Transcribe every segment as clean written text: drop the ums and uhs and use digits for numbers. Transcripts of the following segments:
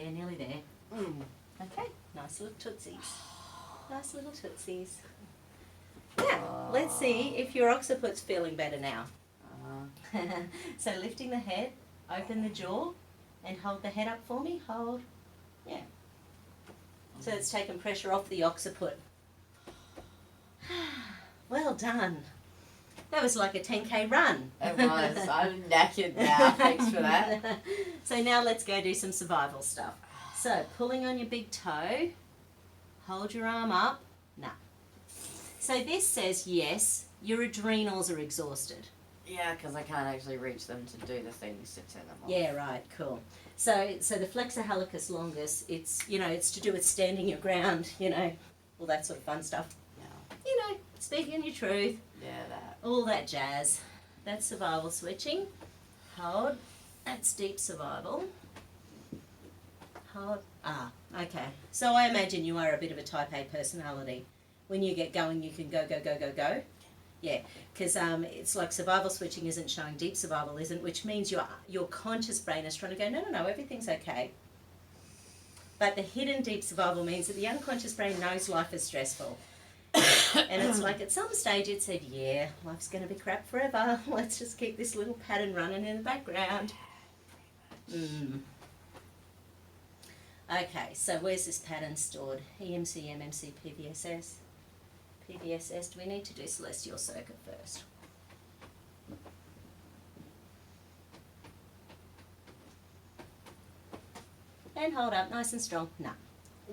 there, nearly there. Mm. Okay, nice little tootsies. Nice little tootsies. Now, let's see if your occiput's feeling better now. So lifting the head, open the jaw, and hold the head up for me. Hold. Yeah. So it's taken pressure off the occiput. Well done. That was like a 10K run. It was. I'm knackered now. Thanks for that. So now let's go do some survival stuff. So pulling on your big toe, hold your arm up. No. So this says yes, your adrenals are exhausted. Yeah, because I can't actually reach them to do the things to turn them off. Yeah, right, cool. So the flexor hallucis longus, it's, it's to do with standing your ground, all that sort of fun stuff. Yeah. Speaking your truth. Yeah, that. All that jazz. That's survival switching. Hold. That's deep survival. Hold. Okay. So I imagine you are a bit of a type A personality. When you get going, you can go, go, go, go, go. Yeah, because it's like survival switching isn't showing, deep survival isn't, which means your conscious brain is trying to go, no, everything's okay. But the hidden deep survival means that the unconscious brain knows life is stressful. And it's like at some stage it said, yeah, life's going to be crap forever. Let's just keep this little pattern running in the background. Okay, so where's this pattern stored? EMC, MMC, PVSS. PVSS, do we need to do celestial circuit first? And hold up, nice and strong. No.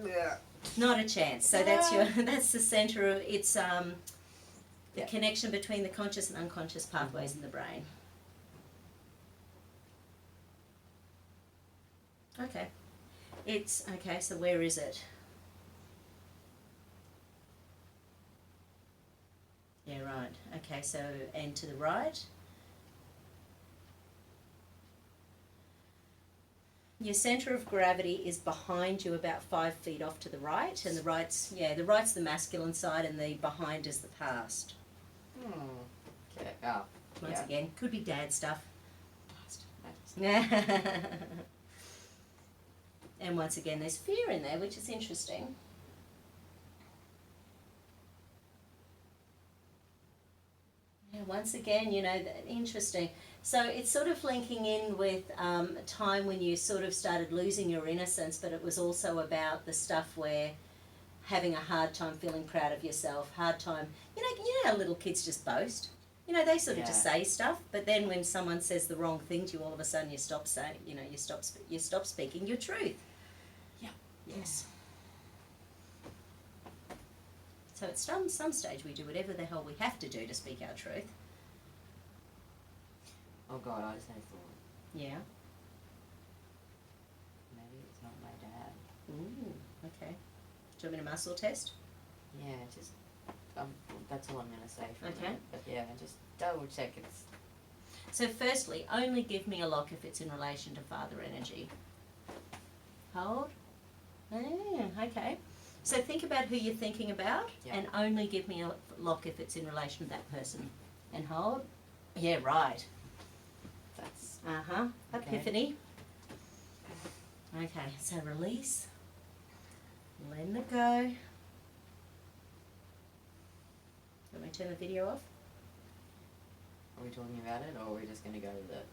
Yeah. Not a chance. So that's the center of it's the connection between the conscious and unconscious pathways in the brain. Okay. It's okay, so where is it? Yeah, right. Okay, so and to the right. Your centre of gravity is behind you about 5 feet off to the right, and the right's the masculine side and the behind is the past. Okay. Oh. Once again, could be dad stuff. And once again, there's fear in there, which is interesting. Yeah, once again, interesting. So it's sort of linking in with a time when you sort of started losing your innocence, but it was also about the stuff where having a hard time feeling proud of yourself, hard time, you know how little kids just boast? They sort of just say stuff, but then when someone says the wrong thing to you, all of a sudden you stop saying, you stop speaking your truth. Yeah. Yes. So at some stage we do whatever the hell we have to do to speak our truth. Oh God, I just had a thought. Yeah. Maybe it's not my dad. Ooh, okay. Do you want me to muscle test? Yeah, just that's all I'm going to say for Okay. a minute. But yeah, just double check it's... So firstly, only give me a lock if it's in relation to father energy. Hold. Okay. So think about who you're thinking about and only give me a lock if it's in relation to that person. And hold. Yeah, right. That's... Epiphany. Okay, so release. Letting it go. Let me turn the video off. Are we talking about it, or are we just going to go with it?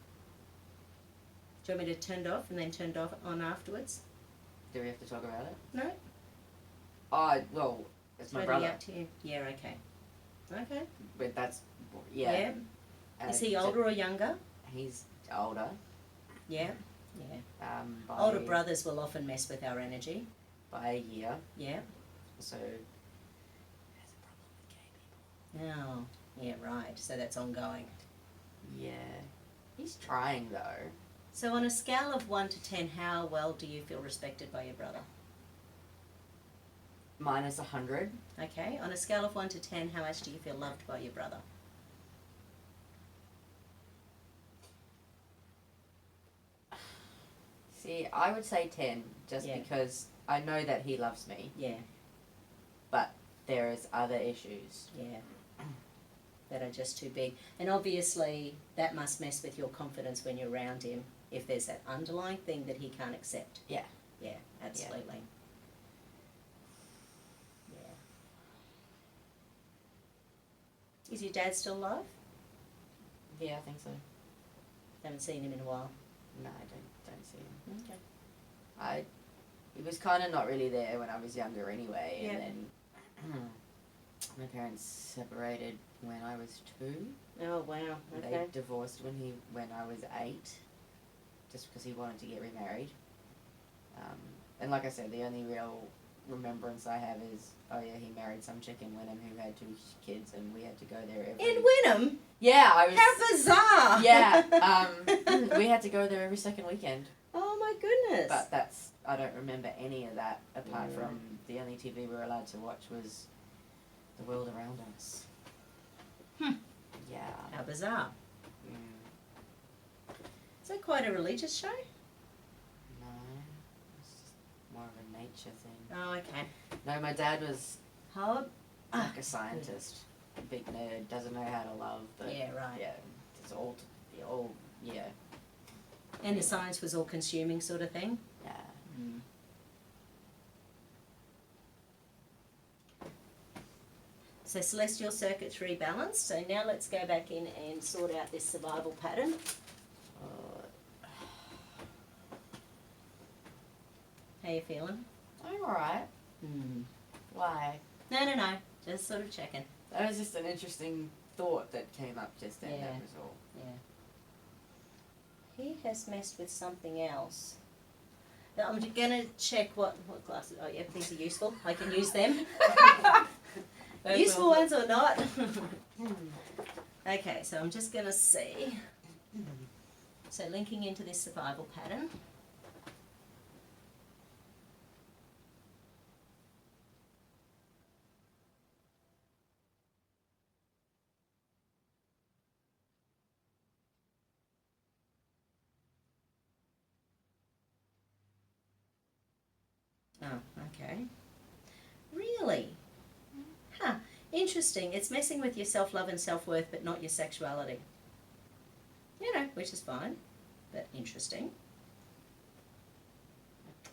Do you want me to turn it off and then turn it off on afterwards? Do we have to talk about it? No? Oh, well, it's my brother. Up to you. Yeah, okay. Okay. But that's... Yeah. Is he older or younger? He's older. Yeah. By Older brothers will often mess with our energy. By a year. Yeah. So... Oh, yeah, right. So that's ongoing. Yeah. He's trying, though. So on a scale of 1 to 10, how well do you feel respected by your brother? Minus 100. Okay. On a scale of 1 to 10, how much do you feel loved by your brother? See, I would say 10, just because I know that he loves me. Yeah. But there is other issues. Yeah. That are just too big. And obviously that must mess with your confidence when you're around him if there's that underlying thing that he can't accept. Yeah. Yeah, absolutely. Yeah. Is your dad still alive? Yeah, I think so. Haven't seen him in a while. No, I don't see him. Okay. He was kind of not really there when I was younger anyway, Yeah. and then my parents separated when I was 2. Oh wow. Okay. They divorced when I was 8, just because he wanted to get remarried. And like I said, the only real remembrance I have is, oh yeah, he married some chick in Wynnum who had 2 kids, and we had to go there every. In Wynnum? Yeah, I was. How bizarre! Yeah, we had to go there every second weekend. Oh my goodness. But I don't remember any of that apart from the only TV we were allowed to watch was the world around us. Yeah. How bizarre. Is that quite a religious show? No, it's just more of a nature thing. Oh, okay. No, my dad was How? like a scientist, a big nerd, doesn't know how to love, but Yeah, right. yeah, it's all, yeah. And the science was all consuming sort of thing? Yeah. So celestial circuits rebalanced. So now let's go back in and sort out this survival pattern. How you feeling? I'm alright. Why? No. Just sort of checking. That was just an interesting thought that came up just then, that was all. Yeah. He has messed with something else. Now, I'm going to check what glasses. Oh, yeah, these are useful. I can use them. Useful ones or not. Okay, so I'm just going to see. So linking into this survival pattern. Oh, okay. Really? Huh. Interesting. It's messing with your self-love and self-worth, but not your sexuality. You know, which is fine, but interesting.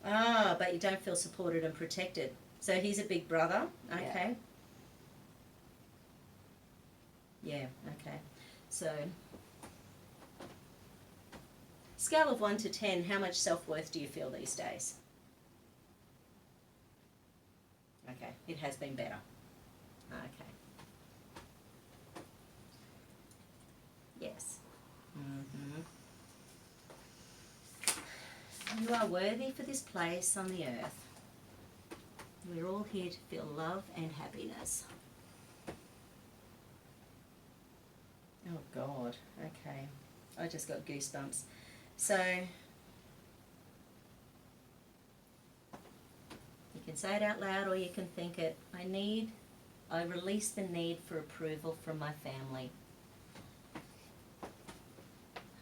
Ah, but you don't feel supported and protected. So he's a big brother. Okay. Yeah, okay. So, scale of 1 to 10, how much self-worth do you feel these days? Okay, it has been better. Okay. Yes. You are worthy for this place on the earth. We're all here to feel love and happiness. Oh God, okay. I just got goosebumps. So, you can say it out loud or you can think it. I release the need for approval from my family.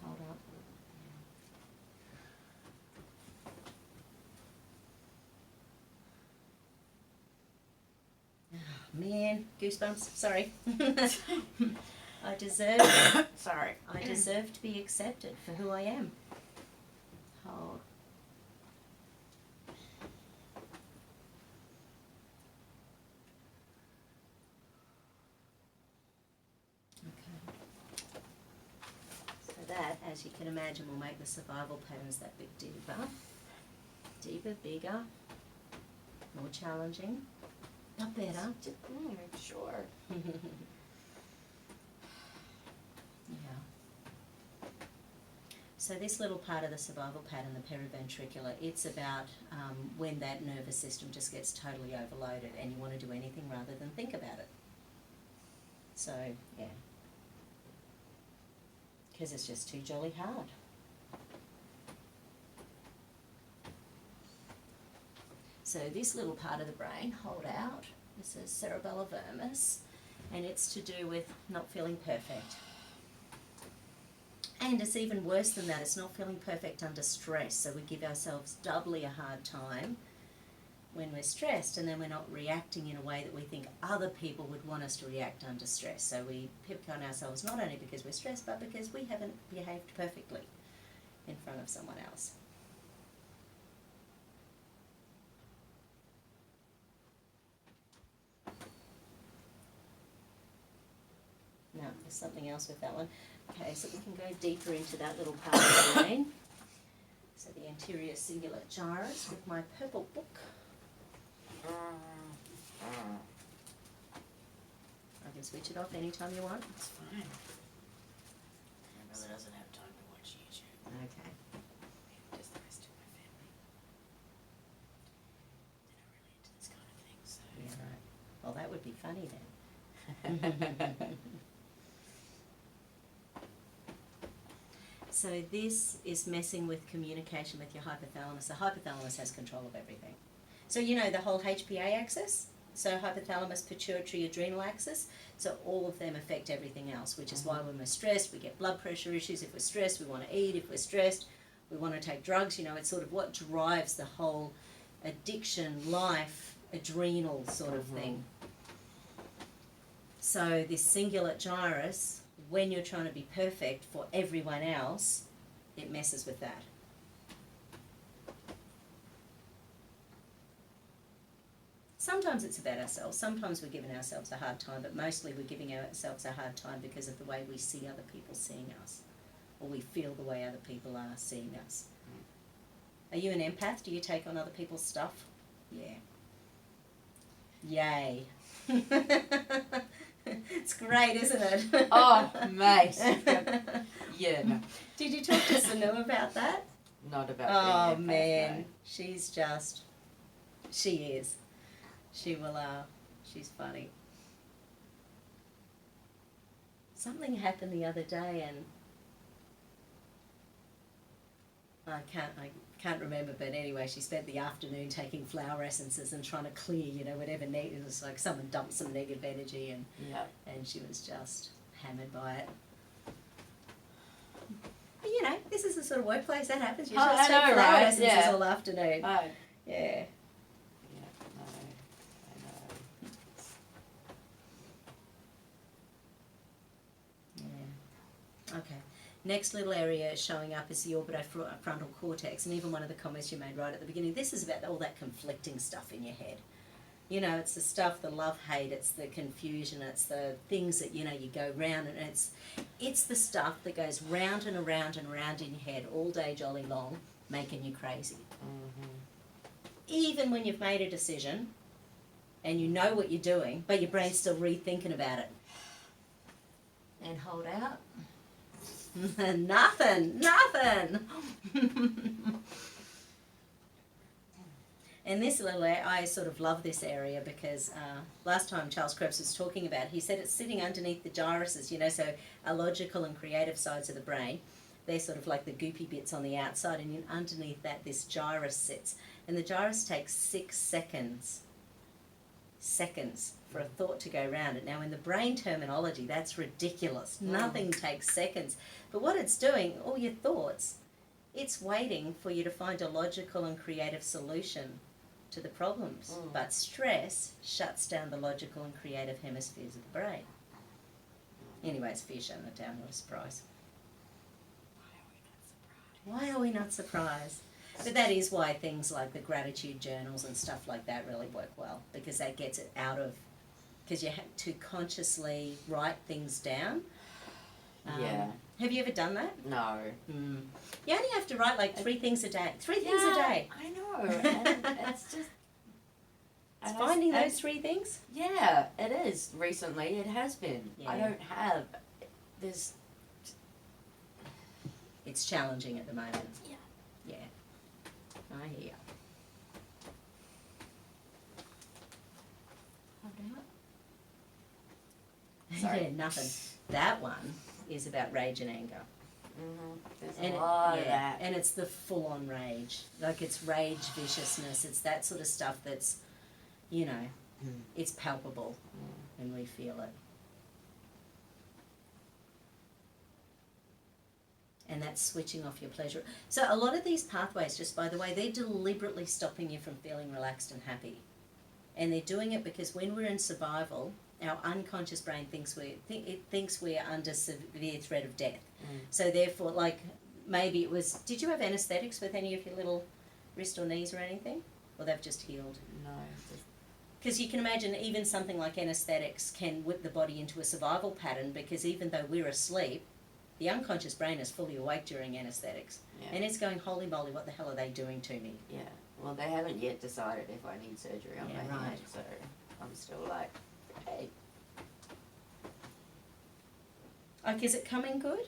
Hold up. Oh, man, goosebumps, sorry. I deserve to be accepted for who I am. Hold. That, as you can imagine, will make the survival patterns that bit deeper. Deeper, bigger, more challenging, but better. Sure. Yeah. So this little part of the survival pattern, the periventricular, it's about when that nervous system just gets totally overloaded and you want to do anything rather than think about it. So, yeah. Because it's just too jolly hard. So this little part of the brain, hold out, this is cerebellovermis, and it's to do with not feeling perfect. And it's even worse than that, it's not feeling perfect under stress, so we give ourselves doubly a hard time when we're stressed, and then we're not reacting in a way that we think other people would want us to react under stress. So we pick on ourselves not only because we're stressed, but because we haven't behaved perfectly in front of someone else. there's something else with that one. Okay, so we can go deeper into that little part of the brain. So the anterior cingulate gyrus with my purple book. I can switch it off anytime you want. It's fine. My brother doesn't have time to watch YouTube. Okay. Just the rest of my family. They're not really into this kind of thing, so. Yeah, right. Well, that would be funny then. So this is messing with communication with your hypothalamus. The hypothalamus has control of everything. So you know the whole HPA axis? So hypothalamus, pituitary, adrenal axis. So all of them affect everything else, which is why when we're stressed, we get blood pressure issues. If we're stressed, we want to eat. If we're stressed, we want to take drugs. You know, it's sort of what drives the whole addiction, life, adrenal sort of thing. So this cingulate gyrus, when you're trying to be perfect for everyone else, it messes with that. Sometimes it's about ourselves. Sometimes we're giving ourselves a hard time, but mostly we're giving ourselves a hard time because of the way we see other people seeing us, or we feel the way other people are seeing us. Are you an empath? Do you take on other people's stuff? Yeah. Yay. It's great, isn't it? Oh, mate. Yeah, no. Did you talk to Sanu about that? Not about Oh, being empath, man. no. She's just, she is. She will, she's funny. Something happened the other day and I can't remember, but anyway, she spent the afternoon taking flower essences and trying to clear, you know, whatever it was like someone dumped some negative energy and she was just hammered by it. But you know, this is the sort of workplace that happens. You just take flower essences all afternoon. Oh. Yeah. Yeah, no, I know. Yeah. Okay. Next little area showing up is the orbitofrontal cortex, and even one of the comments you made right at the beginning, this is about all that conflicting stuff in your head. You know, it's the stuff, the love-hate, it's the confusion, it's the things that, you know, you go round, and it's the stuff that goes round and around and around in your head all day jolly long, making you crazy. Even when you've made a decision, and you know what you're doing, but your brain's still rethinking about it. And hold out. Nothing. And this little area, I sort of love this area because last time Charles Krebs was talking about it, he said it's sitting underneath the gyruses, you know, so our logical and creative sides of the brain, they're sort of like the goopy bits on the outside, and underneath that this gyrus sits. And the gyrus takes 6 seconds for a thought to go round it. Now in the brain terminology, that's ridiculous. Nothing takes seconds. But what it's doing, all your thoughts, it's waiting for you to find a logical and creative solution to the problems. But stress shuts down the logical and creative hemispheres of the brain. Anyway, it's fear shutting it down, what a surprise. Why are we not surprised? But that is why things like the gratitude journals and stuff like that really work well, because that gets it out of, because you have to consciously write things down. Have you ever done that? No. You only have to write like 3 things a day. 3 things a day. I know. And it's just... It's finding those 3 things? Yeah, it is. Recently, it has been. Yeah. I don't have... There's... It's challenging at the moment. Yeah. Yeah. I hear you. Sorry. Yeah, nothing. That one is about rage and anger. There's a lot of that. And it's the full-on rage. Like, it's rage, viciousness. It's that sort of stuff that's, you know, it's palpable and we feel it. And that's switching off your pleasure. So a lot of these pathways, just by the way, they're deliberately stopping you from feeling relaxed and happy. And they're doing it because when we're in survival, our unconscious brain thinks we're under severe threat of death. So therefore, like, maybe it was, did you have anesthetics with any of your little wrist or knees or anything? Or they've just healed? No. Because you can imagine even something like anaesthetics can whip the body into a survival pattern, because even though we're asleep, the unconscious brain is fully awake during anaesthetics. Yeah. And it's going, holy moly, what the hell are they doing to me? Yeah. Well, they haven't yet decided if I need surgery on Yeah, my right. hand, so I'm still like, hey. Like, is it coming good?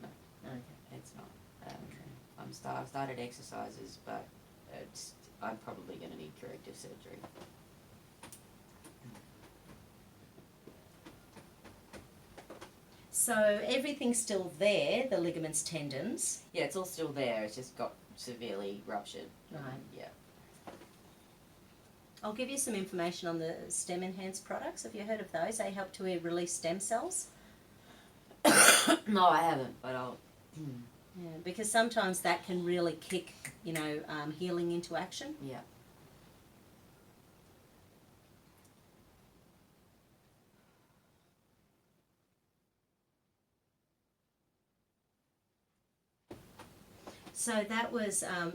No. Okay. It's not. I've started exercises, but I'm probably going to need corrective surgery. So everything's still there, the ligaments, tendons. Yeah, it's all still there. It's just got severely ruptured. Right. Yeah. I'll give you some information on the stem enhanced products. Have you heard of those? They help to release stem cells. No, I haven't, but I'll. Yeah, because sometimes that can really kick, healing into action. Yeah. So that was, oh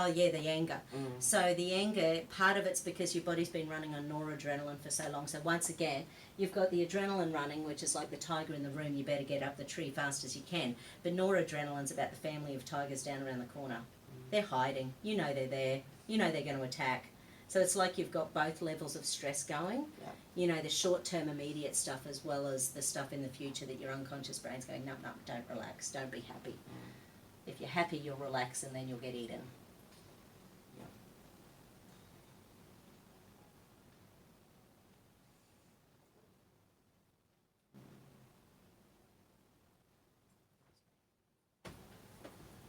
yeah, the anger. So the anger, part of it's because your body's been running on noradrenaline for so long. So once again, you've got the adrenaline running, which is like the tiger in the room. You better get up the tree fast as you can. But noradrenaline's about the family of tigers down around the corner. They're hiding. You know they're there. You know they're going to attack. So it's like you've got both levels of stress going. Yeah. The short-term immediate stuff as well as the stuff in the future that your unconscious brain's going, no, don't relax, don't be happy. If you're happy, you'll relax and then you'll get eaten. Yeah.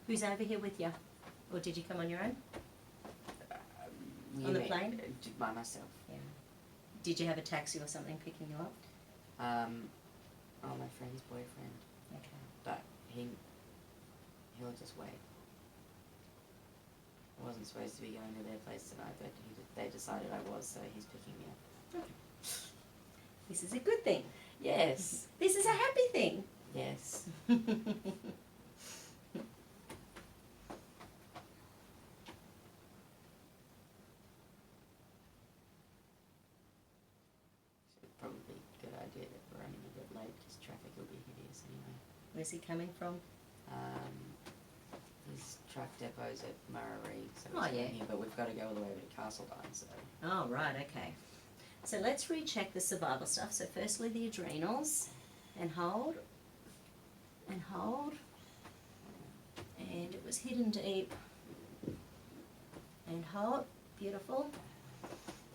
Who's over here with you? Or did you come on your own? You On the mean- plane? By myself. Yeah. Did you have a taxi or something picking you up? My friend's boyfriend, Okay. but he'll just wait. I wasn't supposed to be going to their place tonight, but they decided I was, so he's picking me up. This is a good thing. Yes. This is a happy thing. Yes. Probably a good idea that we're running a bit late because traffic will be hideous anyway. Where's he coming from? His truck depot's at Murray, so Oh, it's yeah. here, but we've got to go all the way over to Castledine, so. Oh, right, okay. So let's recheck the survival stuff. So firstly the adrenals, and hold, and hold, and it was hidden deep, and hold, beautiful.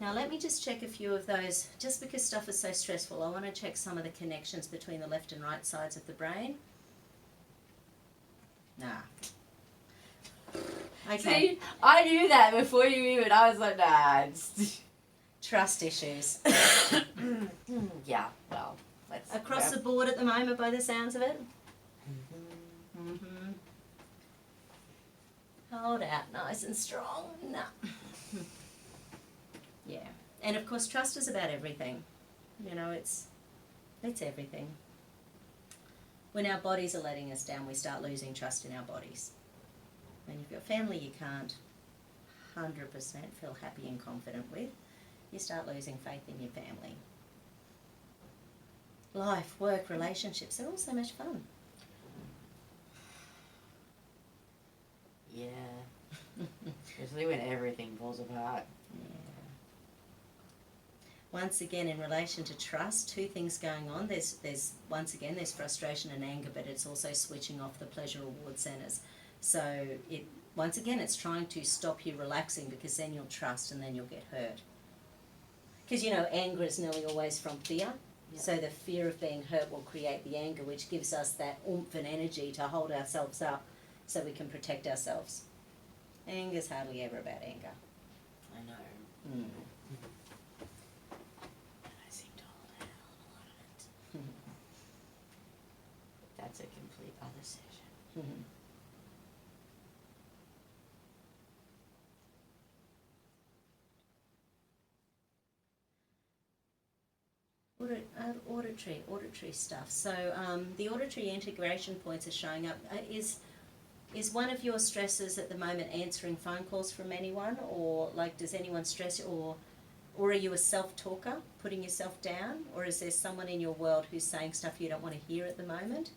Now let me just check a few of those, just because stuff is so stressful, I want to check some of the connections between the left and right sides of the brain. Nah. Okay. See, I knew that before you even, I was like, nah, it's... Trust issues. Yeah, well, let's... Across the board at the moment by the sounds of it. Hold out nice and strong. No. Yeah. And of course trust is about everything. It's everything. When our bodies are letting us down, we start losing trust in our bodies. When you've got family you can't 100% feel happy and confident with, you start losing faith in your family. Life, work, relationships, they're all so much fun. Yeah. Especially when everything falls apart. Yeah. Once again, in relation to trust, two things going on. There's once again, there's frustration and anger, but it's also switching off the pleasure reward centers. So once again, it's trying to stop you relaxing, because then you'll trust and then you'll get hurt. Because anger is nearly always from fear. Yep. So the fear of being hurt will create the anger, which gives us that oomph and energy to hold ourselves up so we can protect ourselves. Anger's hardly ever about anger. I know. I seem to hold out a lot of it. That's a complete other session. Auditory stuff. So the auditory integration points are showing up. Is one of your stresses at the moment answering phone calls from anyone, or like does anyone stress you, or are you a self-talker, putting yourself down, or is there someone in your world who's saying stuff you don't want to hear at the moment?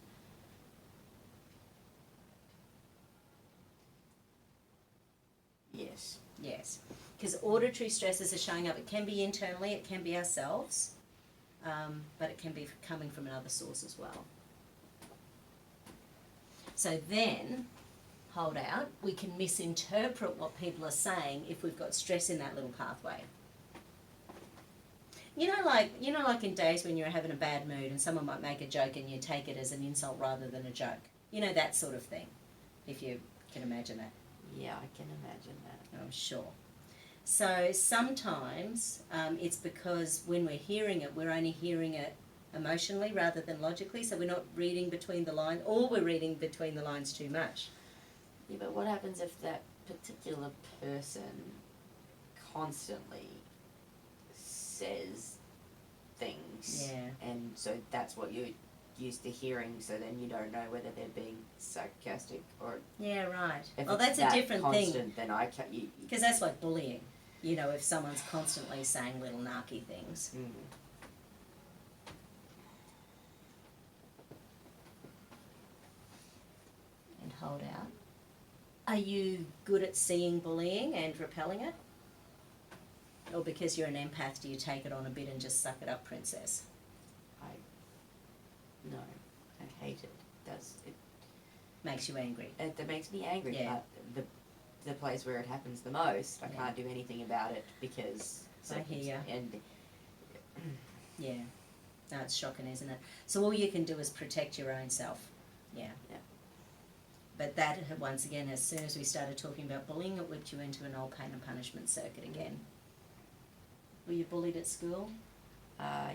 Yes. Yes, because auditory stresses are showing up. It can be internally, it can be ourselves, but it can be coming from another source as well. So then, hold out, we can misinterpret what people are saying if we've got stress in that little pathway. You know, like in days when you're having a bad mood and someone might make a joke and you take it as an insult rather than a joke. You know, that sort of thing, if you can imagine that. Yeah, I can imagine that. I'm sure. So sometimes it's because when we're hearing it, we're only hearing it emotionally rather than logically, so we're not reading between the lines, or we're reading between the lines too much. Yeah, but what happens if that particular person constantly says things? Yeah. And so that's what you're used to hearing, so then you don't know whether they're being sarcastic or... Yeah, right. If Well, it's that's a different constant, thing. then I can't... Because that's like bullying. You know, if someone's constantly saying little narky things. Mm. And hold out. Are you good at seeing bullying and repelling it? Or because you're an empath, do you take it on a bit and just suck it up, princess? No, I hate it. It Makes you angry. that makes me angry, Yeah. but the place where it happens the most, I Yeah. can't do anything about it because... I hear ya. And Yeah. No, it's shocking, isn't it? So all you can do is protect your own self. Yeah. Yeah. But that, once again, as soon as we started talking about bullying, it whipped you into an old pain and punishment circuit again. Were you bullied at school?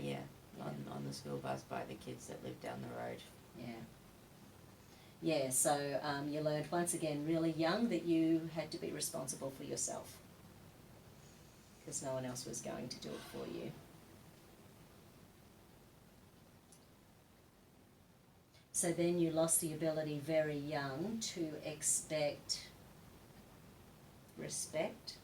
yeah, on the school bus by the kids that live down the road. Yeah. Yeah, so you learned once again really young that you had to be responsible for yourself. Because no one else was going to do it for you. So then you lost the ability very young to expect respect,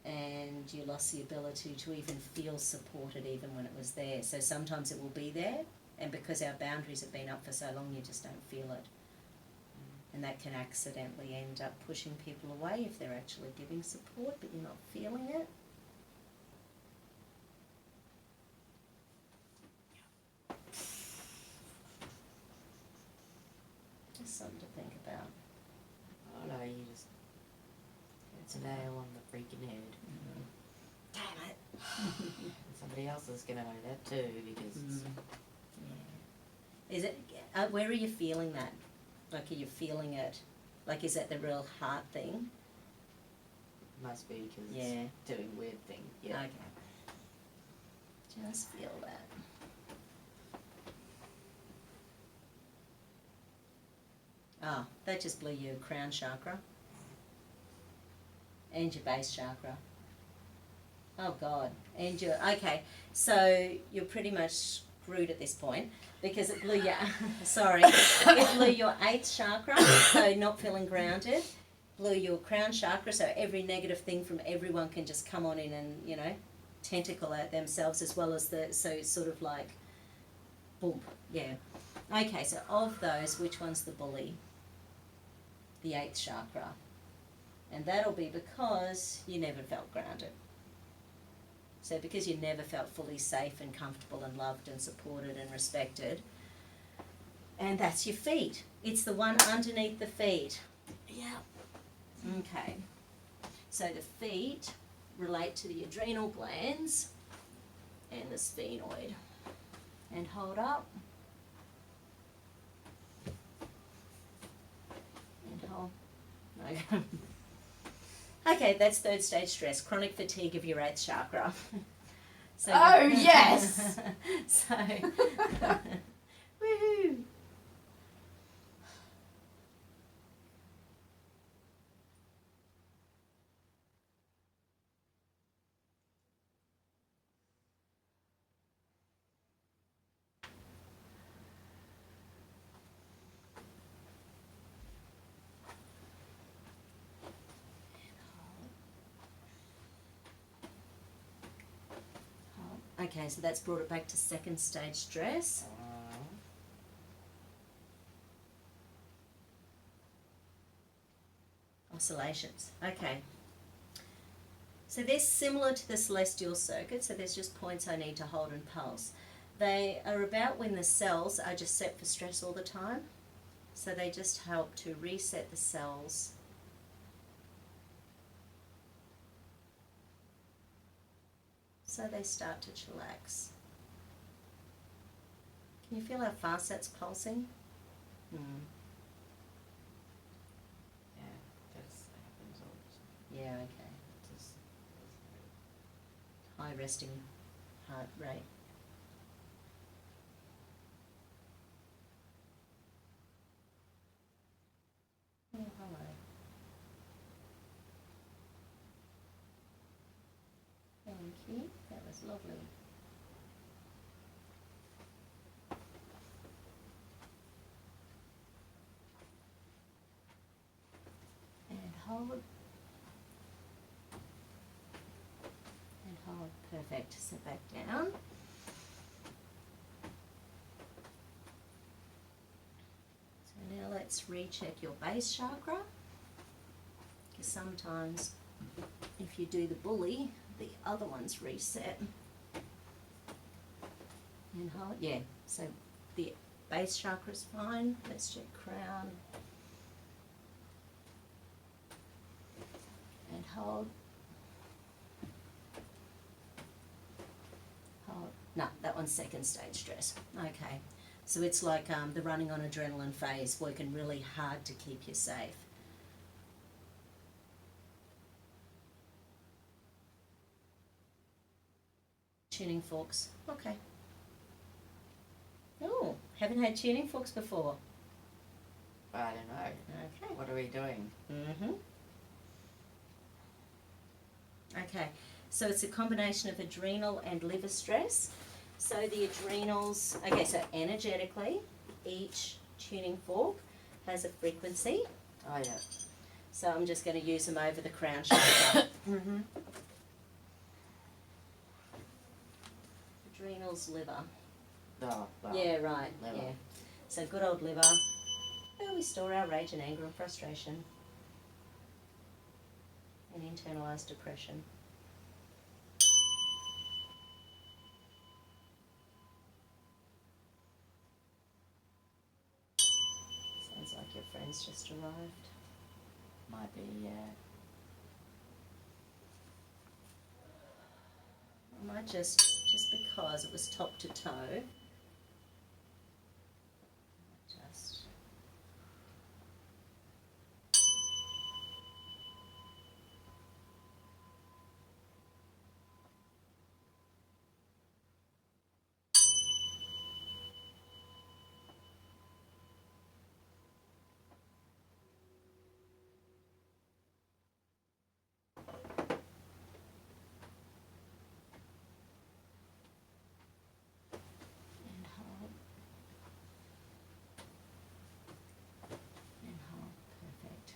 and you lost the ability to even feel supported even when it was there. So sometimes it will be there, and because our boundaries have been up for so long, you just don't feel it. And that can accidentally end up pushing people away if they're actually giving support, but you're not feeling it. Just something to think about. Oh no, you just... It's a nail on the freaking head. Damn it. And somebody else is going to know that too, because it's... Yeah. Is it, where are you feeling that? Like, are you feeling it, like, is that the real heart thing? Must be, because Yeah. it's doing weird thing. Yeah. Okay. Just feel that. Oh, that just blew your crown chakra. And your base chakra. Oh God. And your, okay, so you're pretty much screwed at this point because it blew your, sorry, it blew your 8th chakra, so not feeling grounded. Blew your crown chakra, so every negative thing from everyone can just come on in and, you know, tentacle at themselves, as well as the, so it's sort of like, boom, yeah. Okay, so of those, which one's the bully? The 8th chakra. And that'll be because you never felt grounded. So because you never felt fully safe and comfortable and loved and supported and respected, and that's your feet. It's the one underneath the feet. Yeah. Okay. So the feet relate to the adrenal glands and the sphenoid. And hold up. And hold. Okay. Okay, that's 3rd stage stress, chronic fatigue of your 8th chakra. So Oh, yes! So, woohoo! Okay, so that's brought it back to second stage stress. Oscillations. Okay. So they're similar to the celestial circuit, so there's just points I need to hold and pulse. They are about when the cells are just set for stress all the time. So they just help to reset the cells. So they start to chillax. Can you feel how fast that's pulsing? Yeah, that happens all the time. Yeah, okay. Just High resting heart rate. Oh, hello. Thank you. That was lovely. And hold. And hold. Perfect. Sit back down. So now let's recheck your base chakra. Because sometimes if you do the bully, the other one's reset. And hold. Yeah. So the base chakra's fine. Let's check crown. And hold. Hold. No, that one's second stage stress. Okay. So it's like the running on adrenaline phase, working really hard to keep you safe. Tuning forks. Okay. Oh, haven't had tuning forks before. I don't know. Okay. What are we doing? Okay, so it's a combination of adrenal and liver stress. So the adrenals, okay, so energetically, each tuning fork has a frequency. Oh, yeah. So I'm just going to use them over the crown chakra. Adrenals, liver. Oh, well, Yeah, right. liver. Yeah. So good old liver, where we store our rage and anger and frustration and internalised depression. Sounds like your friend's just arrived. Might be, yeah. I might just because it was top to toe, just and hold. And hold. Perfect.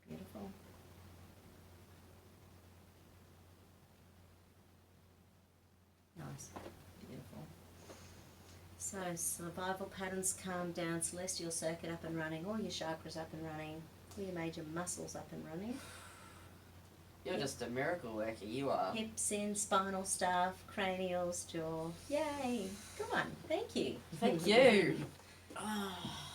Beautiful. Nice. Beautiful. So survival patterns calm down, celestial circuit up and running, all your chakras up and running, all your major muscles up and running. You're just a miracle worker, you are. Hips in, spinal stuff, cranials, jaw. Yay! Come on, thank you. Thank you. Oh.